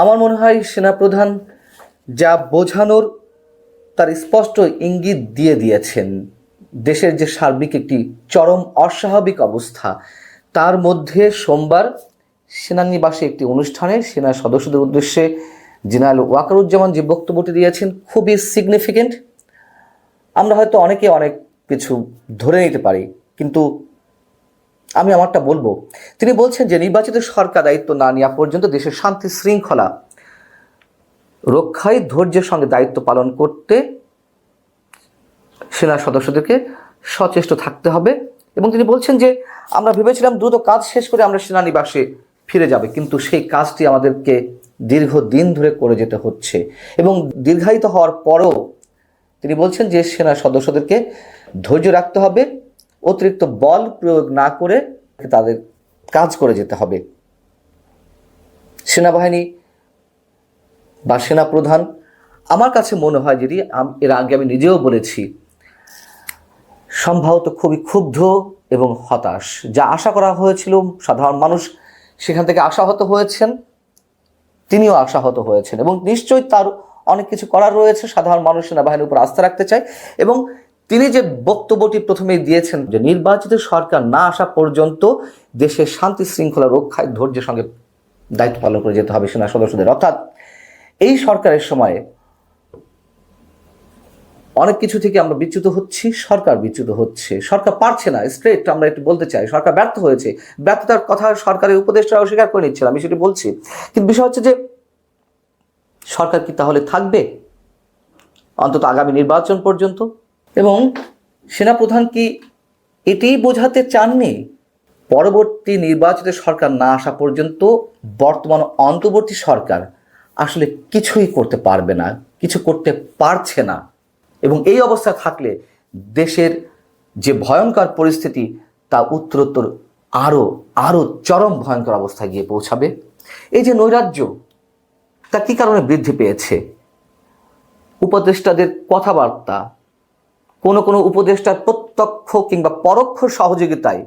আমার মনে হয় সেনাপ্রধান যা বোঝানোর তার স্পষ্ট ইঙ্গিত দিয়ে দিয়েছেন। দেশের যে সার্বিক একটি চরম অস্বাভাবিক অবস্থা, তার মধ্যে সোমবার সেনানিবাসে একটি অনুষ্ঠানে সেনা সদস্যদের উদ্দেশ্যে জেনারেল ওয়াকারুজ্জামান যে বক্তব্যটি দিয়েছেন খুবই সিগনিফিকেন্ট। আমরা হয়তো অনেকে অনেক কিছু ধরে নিতে পারি, কিন্তু আমি আমারটা বলবো। তিনি বলছেন যে নির্বাচিত সরকার দায়িত্ব না নেওয়া পর্যন্ত দেশের শান্তি শৃঙ্খলা রক্ষায় ধৈর্যের সঙ্গে দায়িত্ব পালন করতে সেনা সদস্যদেরকে সচেষ্ট থাকতে হবে। এবং তিনি বলছেন যে আমরা ভেবেছিলাম দ্রুত কাজ শেষ করে আমরা সেনানিবাসে ফিরে যাবে, কিন্তু সেই কাজটি আমাদেরকে দীর্ঘদিন ধরে করে যেতে হচ্ছে। এবং দীর্ঘায়িত হওয়ার পরও তিনি বলছেন যে সেনা সদস্যদেরকে ধৈর্য রাখতে হবে, অতিরিক্ত বল প্রয়োগ না করে তাদের কাজ করে যেতে হবে। সেনাবাহিনী বা সেনাপ্রধান, আমার কাছে মনে হয়, যদি এর আগে আমি নিজেও বলেছি, সম্ভবত খুবই ক্ষুব্ধ এবং হতাশ। যা আশা করা হয়েছিল, সাধারণ মানুষ সেখান থেকে আশাহত হয়েছেন, তিনিও আশাহত হয়েছেন এবং নিশ্চয়ই তার অনেক কিছু করার রয়েছে। সাধারণ মানুষ সেনাবাহিনীর উপর আস্থা রাখতে চায় এবং তিনি যে বক্তব্যটি প্রথমেই দিয়েছেন যে নির্বাচিত সরকার না আসা পর্যন্ত দেশের শান্তি শৃঙ্খলা রক্ষায় ধৈর্যের সঙ্গে দায়িত্ব পালন করে যেতে হবে সেনা সদস্যদের। অর্থাৎ এই সরকারের সময়ে অনেক কিছু থেকে আমরা বিচ্যুত হচ্ছি, সরকার বিচ্যুত হচ্ছে, সরকার পারছে না, স্ট্রেট আমরা একটু বলতে চাই, সরকার ব্যর্থ হয়েছে। ব্যর্থতার কথা সরকারের উপদেষ্টারা অস্বীকার করে নিচ্ছিল, আমি সেটি বলছি। কিন্তু বিষয় হচ্ছে যে সরকার কি তাহলে থাকবে অন্তত আগামী নির্বাচন পর্যন্ত? এবং সেনাপ্রধান কি এটাই বোঝাতে চাননি পরবর্তী নির্বাচিত সরকার না আসা পর্যন্ত বর্তমান অন্তর্বর্তী সরকার আসলে কিছুই করতে পারবে না, কিছু করতে পারছে না, এবং এই অবস্থা থাকলে দেশের যে ভয়ঙ্কর পরিস্থিতি তা উত্তরোত্তর আরো আরো চরম ভয়ঙ্কর অবস্থায় গিয়ে পৌঁছাবে? এই যে নৈরাজ্য, তা কি কারণে বৃদ্ধি পেয়েছে? উপদেষ্টাদের কথাবার্তা, কোনো উপদেষ্টার প্রত্যক্ষ কিংবা পরোক্ষ সহযোগিতায়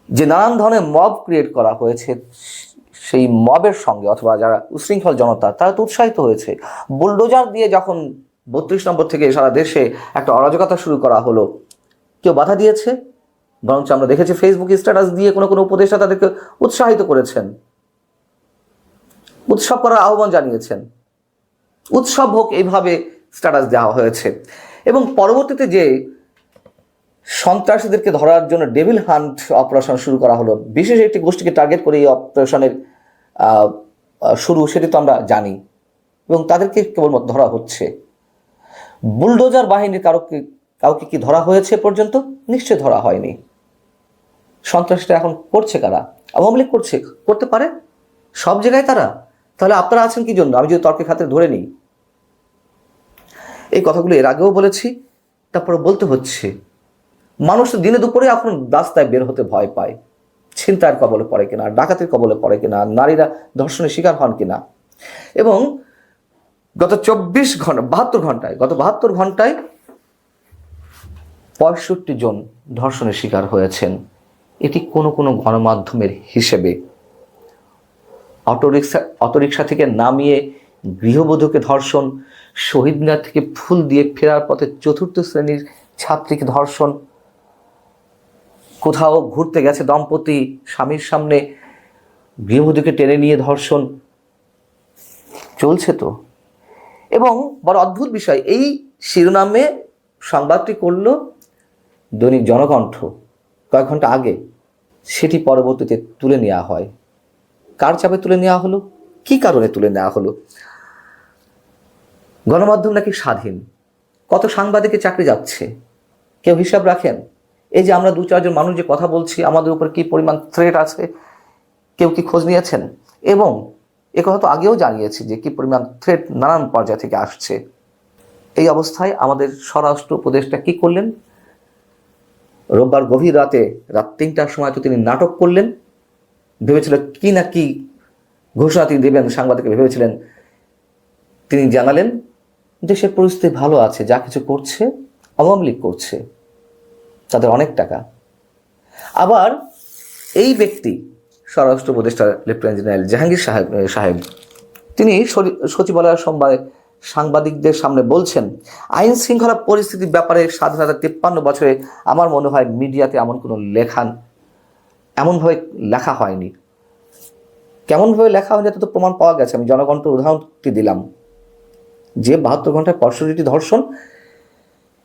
যে নানান ধরনের মব ক্রিয়েট করা হয়েছে, সেই মবের সঙ্গে অথবা যারা উশৃঙ্খল জনতা তারা তো উৎসাহিত হয়েছে। বুলডোজার দিয়ে যখন 32 নম্বর থেকে সারা দেশে একটা অরাজকতা শুরু করা হলো, কেউ বাধা দিয়েছে? বরঞ্চ আমরা দেখেছি ফেসবুক স্ট্যাটাস দিয়ে কোনো উপদেষ্টা তাদেরকে উৎসাহিত করেছেন, উৎসব করার আহ্বান জানিয়েছেন। উৎসব হোক, এইভাবে স্ট্যাটাস দেওয়া হয়েছে। এবং পরবর্তীতে যে সন্ত্রাসীদেরকে ধরার জন্য ডেভিল হান্ট অপারেশন শুরু করা হলো, বিশেষ একটি গোষ্ঠীকে টার্গেট করে এই অপারেশনের শুরু, সেটি তো আমরা জানি, এবং তাদেরকে কেবলমাত্র ধরা হচ্ছে। বুলডোজার বাহিনীর কাউকে কি ধরা হয়েছে পর্যন্ত? নিশ্চয় ধরা হয়নি। সন্ত্রাসীরা এখন করছে কারা? আওয়ামী লীগ করছে, করতে পারে সব জায়গায় তারা। তাহলে আপনারা আছেন কি জন্য? আমি যদি তর্কের খাতিরে ধরে নিই, এই কথাগুলো এর আগেও বলেছি, তারপরে বলতে হচ্ছে। মানুষ তো দিনে দুপুরে এখন রাস্তায় বের হতে ভয় পায়। ছিনতাইয়ের কবলে পড়ে কিনা, ডাকাতির কবলে পড়ে কিনা, নারীরা ধর্ষণের শিকার হন কিনা। এবং গত 72 ঘন্টায় 65 জন ধর্ষণের শিকার হয়েছেন। এটি কোনো গণমাধ্যমের হিসেবে অটোরিকশা থেকে নামিয়ে গৃহবধূকে ধর্ষণ, শহীদ মিনার থেকে ফুল দিয়ে ফেরার পথে 4র্থ শ্রেণীর ছাত্রীকে ধর্ষণ, কোথাও ঘুরতে গেছে দম্পতি, স্বামীর সামনে গৃহবধূকে টেনে নিয়ে ধর্ষণ চলছে তো। এবং বড় অদ্ভুত বিষয়, এই শিরোনামে সংবাদটি করলো দৈনিক জনকণ্ঠ কয়েক ঘন্টা আগে, সেটি পরবর্তীতে তুলে নেওয়া হয়। কার চাপে তুলে নেওয়া হলো? কি কারণে তুলে নেওয়া হলো? গণমাধ্যম নাকি স্বাধীন, কত সাংবাদিকের চাকরি যাচ্ছে, কেউ হিসাব রাখেন? এই যে আমরা 2-4 জন মানুষ যে কথা বলছি, আমাদের উপর কি পরিমাণ থ্রেট আছে, কেউ কি খোঁজ নিয়েছেন? এবং একথা তো আগেও জানিয়েছি যে কি পরিমাণ থ্রেট নানান পর্যায় থেকে আসছে। এই অবস্থায় আমাদের স্বরাষ্ট্র উপদেষ্টা কি করলেন? রোববার গভীর রাত 3টার সময় তো তিনি নাটক করলেন। ভেবেছিল কি না কি ঘোষণা তিনি দেবেন, সাংবাদিককে ভেবেছিলেন। তিনি জানালেন দেশের পরিস্থিতি ভালো আছে, যা কিছু করছে আওয়ামী লীগ করছে, তাদের অনেক টাকা। আবার এই ব্যক্তি স্বরাষ্ট্র উপদেষ্টা লেফটেন্যান্ট জেনারেল জাহাঙ্গীর সাহেব তিনি সচিবালয়ের সোমবার সাংবাদিকদের সামনে বলছেন, আইন শৃঙ্খলা পরিস্থিতির ব্যাপারে স্বাধীনতা 53 বছরে আমার মনে হয় মিডিয়াতে এমন কোনো এমনভাবে লেখা হয়নি। কেমনভাবে লেখা হয়নি এত তো প্রমাণ পাওয়া গেছে। আমি জনকণ্ঠের উদাহরণটি দিলাম যে 72 ঘন্টায় 65টি ধর্ষণ,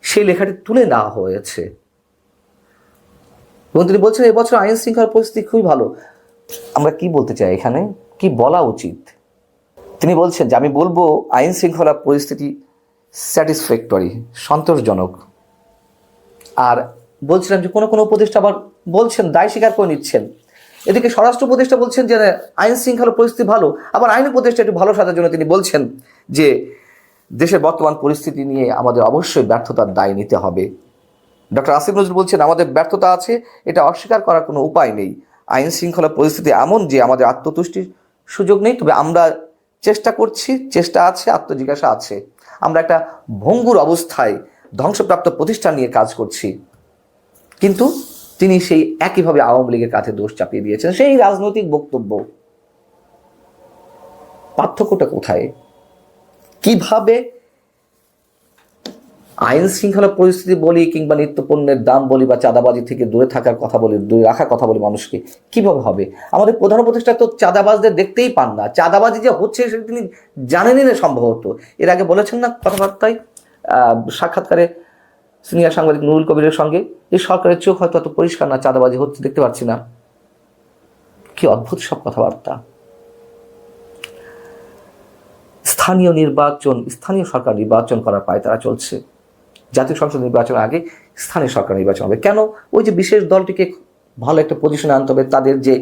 সেই লেখাটি তুলে নেওয়া হয়েছে এবং তিনি বলছেন এবছর আইন শৃঙ্খলা পরিস্থিতি খুবই ভালো। আমরা কি বলতে চাই এখানে, কি বলা উচিত? তিনি বলছেন যে আমি বলবো আইন শৃঙ্খলা পরিস্থিতি স্যাটিসফ্যাক্টরি, সন্তোষজনক। আর বলছিলাম যে কোনো কোনো উপদেষ্টা আবার বলছেন, দায় স্বীকার করে নিচ্ছেন। এদিকে স্বরাষ্ট্র উপদেষ্টা বলছেন যে আইন শৃঙ্খলা পরিস্থিতি ভালো, আবার আইন উপদেষ্টা একটু ভালো সাজার জন্য তিনি বলছেন যে দেশের বর্তমান পরিস্থিতি নিয়ে আমাদের অবশ্যই ব্যর্থতার দায় নিতে হবে। ডক্টর আসিফ নজরুল বলছেন আমাদের ব্যর্থতা আছে, এটা অস্বীকার করার কোনো উপায় নেই। আইন শৃঙ্খলা পরিস্থিতি এমন যে আমাদের আত্মতুষ্টির সুযোগ নেই, তবে আমরা চেষ্টা করছি, চেষ্টা আছে, আত্মজিজ্ঞাসা আছে। আমরা একটা ভঙ্গুর অবস্থায় ধ্বংসপ্রাপ্ত প্রতিষ্ঠান নিয়ে কাজ করছি। কিন্তু তিনি সেই একইভাবে আওয়ামী লীগের কাঁধে দোষ চাপিয়ে দিয়েছেন, সেই রাজনৈতিক বক্তব্য। পার্থক্যটা কোথায়? কিভাবে আইন শৃঙ্খলা পরিস্থিতি বলি কিংবা নিত্যপণ্যের দাম বলি বা চাঁদাবাজি থেকে দূরে থাকার কথা বলি, দূরে রাখার কথা বলি মানুষকে, কিভাবে হবে? আমাদের প্রধান উপদেষ্টা তো চাঁদাবাজদের দেখতেই পান না। চাঁদাবাজি যে হচ্ছে সেটা তিনি জানেনই না সম্ভবত। এর আগে বলেছেন না কথাবার্তায়, সাক্ষাৎকারে সিনিয়র সাংবাদিক নুরুল কবিরের সঙ্গে, যে সরকারের চোখ হয়তো অত পরিষ্কার না, চাঁদাবাজি হচ্ছে দেখতে পাচ্ছি না। কি অদ্ভুত সব কথাবার্তা। স্থানীয় সরকার নির্বাচন করার পায়তারা চলছে। জাতীয় সংসদ নির্বাচনের আগে স্থানীয় সরকার নির্বাচন হবে কেন? ওই যে বিশেষ দলটিকে ভালো একটা পজিশনে আনতে হবে, তাদের যে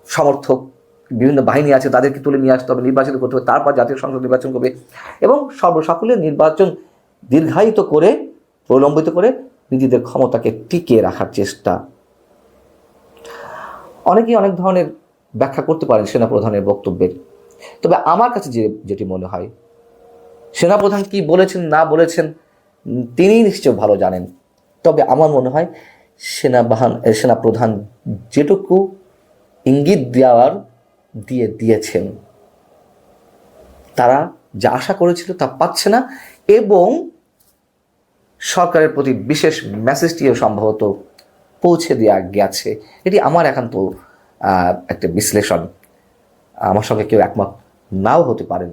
সমর্থক বিভিন্ন বাহিনী আছে তাদেরকে তুলে নিয়ে আসতে হবে, নির্বাচন করতে হবে, তারপর জাতীয় সংসদ নির্বাচন করবে এবং সর্বসাকুল্যে নির্বাচন দীর্ঘায়িত করে, প্রলম্বিত করে নিজেদের ক্ষমতাকে টিকিয়ে রাখার চেষ্টা। অনেকেই অনেক ধরনের ব্যাখ্যা করতে পারেন সেনাপ্রধানের বক্তব্যের, তবে আমার কাছে যেটি মনে হয়, সেনাপ্রধান কি বলেছেন না বলেছেন তিনি নিশ্চয় ভালো জানেন। তবে আমার মনে হয় সেনাপ্রধান যেটুকু ইঙ্গিত দিয়েছেন, তারা যা আশা করেছিল তা পাচ্ছে না এবং সরকারের প্রতি বিশেষ মেসেজটিও সম্ভবত পৌঁছে দেওয়া গেছে। এটি আমার একান্ত একটা বিশ্লেষণ। আমার সঙ্গে কেউ একমত নাও হতে পারেন।